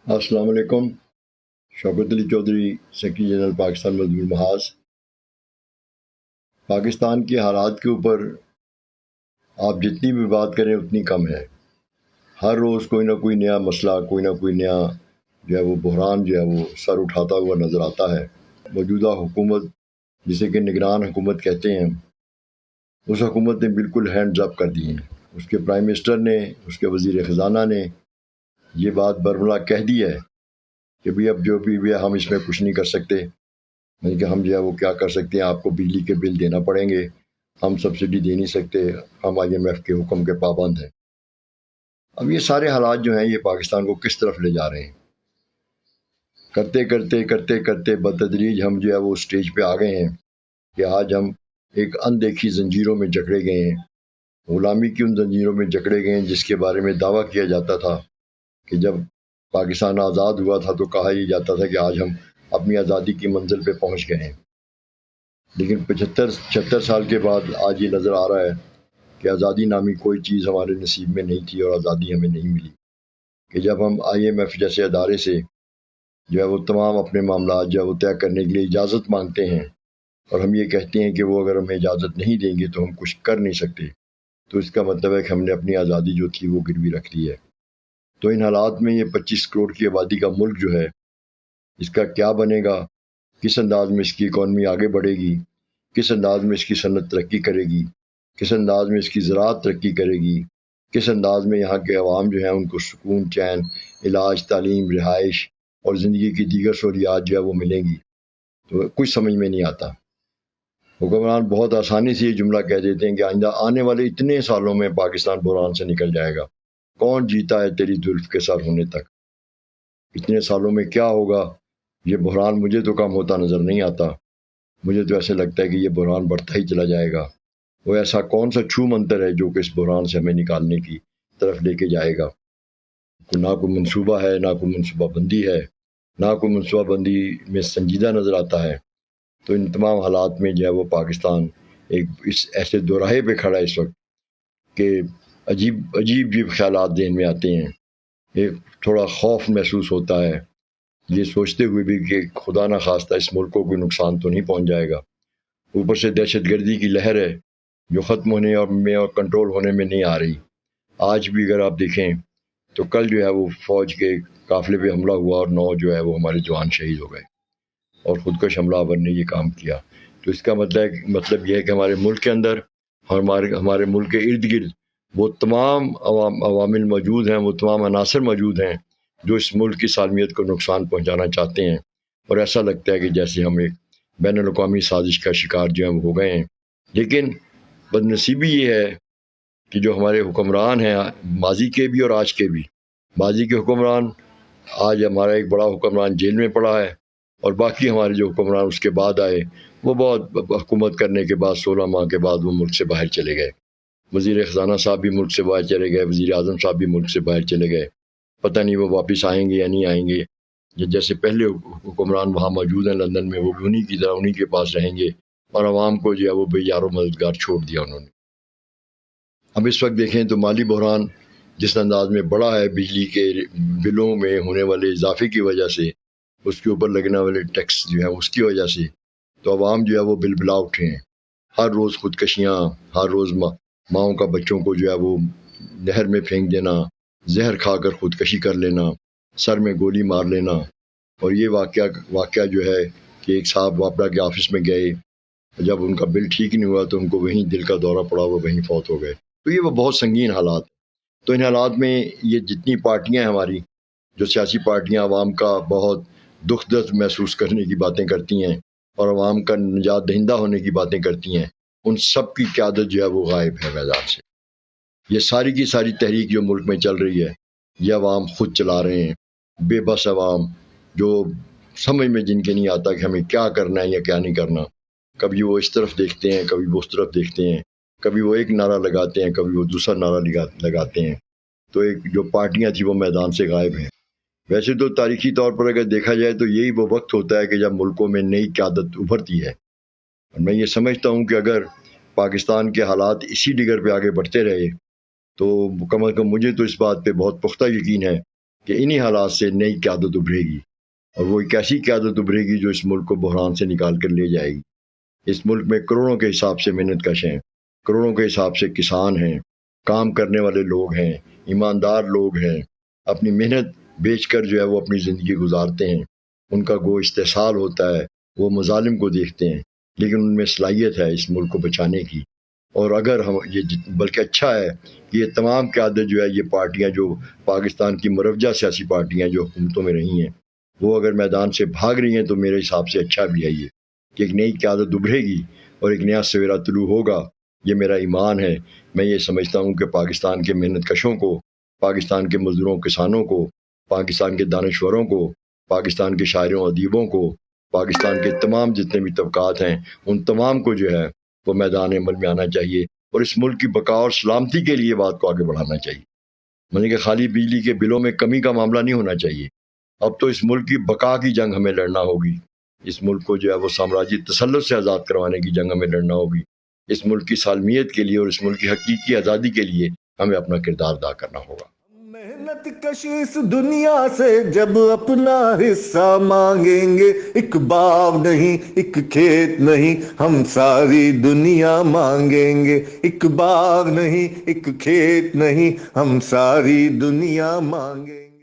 السلام علیکم۔ Shaukat Ali Chaudhry, secretary general Pakistan مزدور محاذ۔ پاکستان کے حالات کے اوپر آپ جتنی بھی بات کریں اتنی کم ہے۔ ہر روز کوئی نہ کوئی نیا مسئلہ، کوئی نہ کوئی نیا وہ بحران وہ سر اٹھاتا ہوا نظر آتا ہے۔ موجودہ حکومت، جسے کہ نگران حکومت کہتے ہیں، اس حکومت نے بالکل ہینڈز اپ کر دی ہیں۔ اس کے پرائم منسٹر نے، اس کے وزیر خزانہ نے یہ بات برملا کہہ دی ہے کہ اب جو بھی ہم اس میں کچھ نہیں کر سکتے، کہ ہم وہ کیا کر سکتے ہیں، آپ کو بجلی کے بل دینا پڑیں گے، ہم سبسڈی دے نہیں سکتے، ہم IMF کے حکم کے پابند ہیں۔ اب یہ سارے حالات جو ہیں یہ پاکستان کو کس طرف لے جا رہے ہیں؟ کرتے کرتے بتدریج ہم وہ اسٹیج پہ آ گئے ہیں کہ آج ہم ایک اندیکھی زنجیروں میں جکڑے گئے ہیں، غلامی کی ان زنجیروں میں جکڑے گئے ہیں جس کے بارے میں دعویٰ کیا جاتا تھا کہ جب پاکستان آزاد ہوا تھا تو کہا یہ جاتا تھا کہ آج ہم اپنی آزادی کی منزل پہ پہنچ گئے ہیں۔ لیکن 76 سال کے بعد آج یہ نظر آ رہا ہے کہ آزادی نامی کوئی چیز ہمارے نصیب میں نہیں تھی اور آزادی ہمیں نہیں ملی، کہ جب ہم IMF جیسے ادارے سے وہ تمام اپنے معاملات وہ طے کرنے کے لیے اجازت مانگتے ہیں، اور ہم یہ کہتے ہیں کہ وہ اگر ہمیں اجازت نہیں دیں گے تو ہم کچھ کر نہیں سکتے، تو اس کا مطلب ہے کہ ہم نے اپنی آزادی جو تھی وہ گروی رکھ دی ہے۔ تو ان حالات میں یہ 25 کروڑ کی آبادی کا ملک جو ہے، اس کا کیا بنے گا، کس انداز میں اس کی اکانومی آگے بڑھے گی، کس انداز میں اس کی صنعت ترقی کرے گی، کس انداز میں اس کی زراعت ترقی کرے گی، کس انداز میں یہاں کے عوام جو ہیں ان کو سکون، چین، علاج، تعلیم، رہائش اور زندگی کی دیگر سہولیات وہ ملیں گی، تو کچھ سمجھ میں نہیں آتا۔ حکمران بہت آسانی سے یہ جملہ کہہ دیتے ہیں کہ آئندہ آنے والے اتنے سالوں میں پاکستان بحران سے نکل جائے گا، کون جیتا ہے تیری زلف کے سر ہونے تک۔ اتنے سالوں میں کیا ہوگا یہ بحران مجھے تو کم ہوتا نظر نہیں آتا، مجھے تو ایسے لگتا ہے کہ یہ بحران بڑھتا ہی چلا جائے گا۔ وہ ایسا کون سا چھو منتر ہے جو کہ اس بحران سے ہمیں نکالنے کی طرف لے کے جائے گا؟ نہ کوئی منصوبہ ہے، نہ کوئی منصوبہ بندی ہے، نہ کوئی منصوبہ بندی میں سنجیدہ نظر آتا ہے۔ تو ان تمام حالات میں وہ پاکستان ایک اس ایسے دوراہے پہ کھڑا ہے اس وقت کہ عجیب خیالات ذہن میں آتے ہیں۔ ایک تھوڑا خوف محسوس ہوتا ہے یہ سوچتے ہوئے بھی کہ خدا نہ خواستہ اس ملک کو کوئی نقصان تو نہیں پہنچ جائے گا۔ اوپر سے دہشت گردی کی لہر ہے جو ختم ہونے اور کنٹرول ہونے میں نہیں آ رہی۔ آج بھی اگر آپ دیکھیں تو کل وہ فوج کے قافلے پہ حملہ ہوا اور 9 وہ ہمارے جوان شہید ہو گئے اور خودکش حملہ آور نے یہ کام کیا۔ تو اس کا مطلب یہ ہے کہ ہمارے ملک کے اندر، ہمارے ملک کے ارد گرد وہ تمام عوامل موجود ہیں، وہ تمام عناصر موجود ہیں جو اس ملک کی سالمیت کو نقصان پہنچانا چاہتے ہیں، اور ایسا لگتا ہے کہ جیسے ہم ایک بین الاقوامی سازش کا شکار وہ ہو گئے ہیں۔ لیکن بدنصیبی یہ ہے کہ جو ہمارے حکمران ہیں، ماضی کے بھی اور آج کے بھی، ماضی کے حکمران، آج ہمارا ایک بڑا حکمران جیل میں پڑا ہے، اور باقی ہمارے جو حکمران اس کے بعد آئے وہ بہت حکومت کرنے کے بعد 16 ماہ کے بعد وہ ملک سے باہر چلے گئے۔ وزیر خزانہ صاحب بھی ملک سے باہر چلے گئے، وزیر اعظم صاحب بھی ملک سے باہر چلے گئے، پتہ نہیں وہ واپس آئیں گے یا نہیں آئیں گے۔ جیسے پہلے حکمران وہاں موجود ہیں لندن میں، وہ بھی انہی کے پاس رہیں گے، اور عوام کو وہ بے یار و مددگار چھوڑ دیا انہوں نے۔ اب اس وقت دیکھیں تو مالی بحران جس انداز میں بڑا ہے، بجلی کے بلوں میں ہونے والے اضافے کی وجہ سے، اس کے اوپر لگنے والے ٹیکس اس کی وجہ سے، تو عوام وہ بلبلا اٹھے ہیں۔ ہر روز خودکشیاں، ہر روز ماؤں کا بچوں کو وہ نہر میں پھینک دینا، زہر کھا کر خودکشی کر لینا، سر میں گولی مار لینا۔ اور یہ واقعہ کہ ایک صاحب واپڈا کے آفس میں گئے، جب ان کا بل ٹھیک نہیں ہوا تو ان کو وہیں دل کا دورہ پڑا، وہ وہیں فوت ہو گئے۔ تو یہ وہ بہت سنگین حالات۔ تو ان حالات میں یہ جتنی پارٹیاں ہیں ہماری، جو سیاسی پارٹیاں عوام کا بہت دکھ درد محسوس کرنے کی باتیں کرتی ہیں اور عوام کا نجات دہندہ ہونے کی باتیں کرتی ہیں، ان سب کی قیادت وہ غائب ہے میدان سے۔ یہ ساری کی ساری تحریک جو ملک میں چل رہی ہے، یہ عوام خود چلا رہے ہیں، بے بس عوام جو سمجھ میں جن کے نہیں آتا کہ ہمیں کیا کرنا ہے یا کیا نہیں کرنا۔ کبھی وہ اس طرف دیکھتے ہیں، کبھی وہ اس طرف دیکھتے ہیں، کبھی وہ ایک نعرہ لگاتے ہیں، کبھی وہ دوسرا نعرہ لگاتے ہیں۔ تو ایک جو پارٹیاں تھیں وہ میدان سے غائب ہیں۔ ویسے تو تاریخی طور پر اگر دیکھا جائے تو یہی وہ وقت ہوتا ہے کہ جب ملکوں میں نئی قیادت ابھرتی ہے۔ اور میں یہ سمجھتا ہوں کہ اگر پاکستان کے حالات اسی ڈگر پہ آگے بڑھتے رہے تو کم از کم مجھے تو اس بات پہ بہت پختہ یقین ہے کہ انہی حالات سے نئی قیادت ابھرے گی، اور وہ ایک ایسی قیادت ابھرے گی جو اس ملک کو بحران سے نکال کر لے جائے گی۔ اس ملک میں کروڑوں کے حساب سے محنت کش ہیں، کروڑوں کے حساب سے کسان ہیں، کام کرنے والے لوگ ہیں، ایماندار لوگ ہیں، اپنی محنت بیچ کر جو ہے وہ اپنی زندگی گزارتے ہیں، ان کا گو استحصال ہوتا ہے، وہ مظالم کو دیکھتے ہیں، لیکن ان میں صلاحیت ہے اس ملک کو بچانے کی۔ اور اگر ہم بلکہ اچھا ہے کہ یہ تمام قیادت جو ہے، یہ پارٹیاں جو پاکستان کی مروجہ سیاسی پارٹیاں جو حکومتوں میں رہی ہیں، وہ اگر میدان سے بھاگ رہی ہیں تو میرے حساب سے اچھا بھی ہے یہ کہ ایک نئی قیادت ابھرے گی اور ایک نیا سویرا طلوع ہوگا۔ یہ میرا ایمان ہے۔ میں یہ سمجھتا ہوں کہ پاکستان کے محنت کشوں کو، پاکستان کے مزدوروں کسانوں کو، پاکستان کے دانشوروں کو، پاکستان کے شاعروں ادیبوں کو، پاکستان کے تمام جتنے بھی طبقات ہیں، ان تمام کو جو ہے وہ میدان عمل میں آنا چاہیے اور اس ملک کی بقا اور سلامتی کے لیے بات کو آگے بڑھانا چاہیے۔ کہ خالی بجلی کے بلوں میں کمی کا معاملہ نہیں ہونا چاہیے۔ اب تو اس ملک کی بقا کی جنگ ہمیں لڑنا ہوگی، اس ملک کو جو ہے وہ سامراجی تسلط سے آزاد کروانے کی جنگ ہمیں لڑنا ہوگی۔ اس ملک کی سالمیت کے لیے اور اس ملک کی حقیقی آزادی کے لیے ہمیں اپنا کردار ادا کرنا ہوگا۔ محنت کش اس دنیا سے جب اپنا حصہ مانگیں گے، ایک باغ نہیں ایک کھیت نہیں ہم ساری دنیا مانگیں گے، ایک باغ نہیں ایک کھیت نہیں ہم ساری دنیا مانگیں گے۔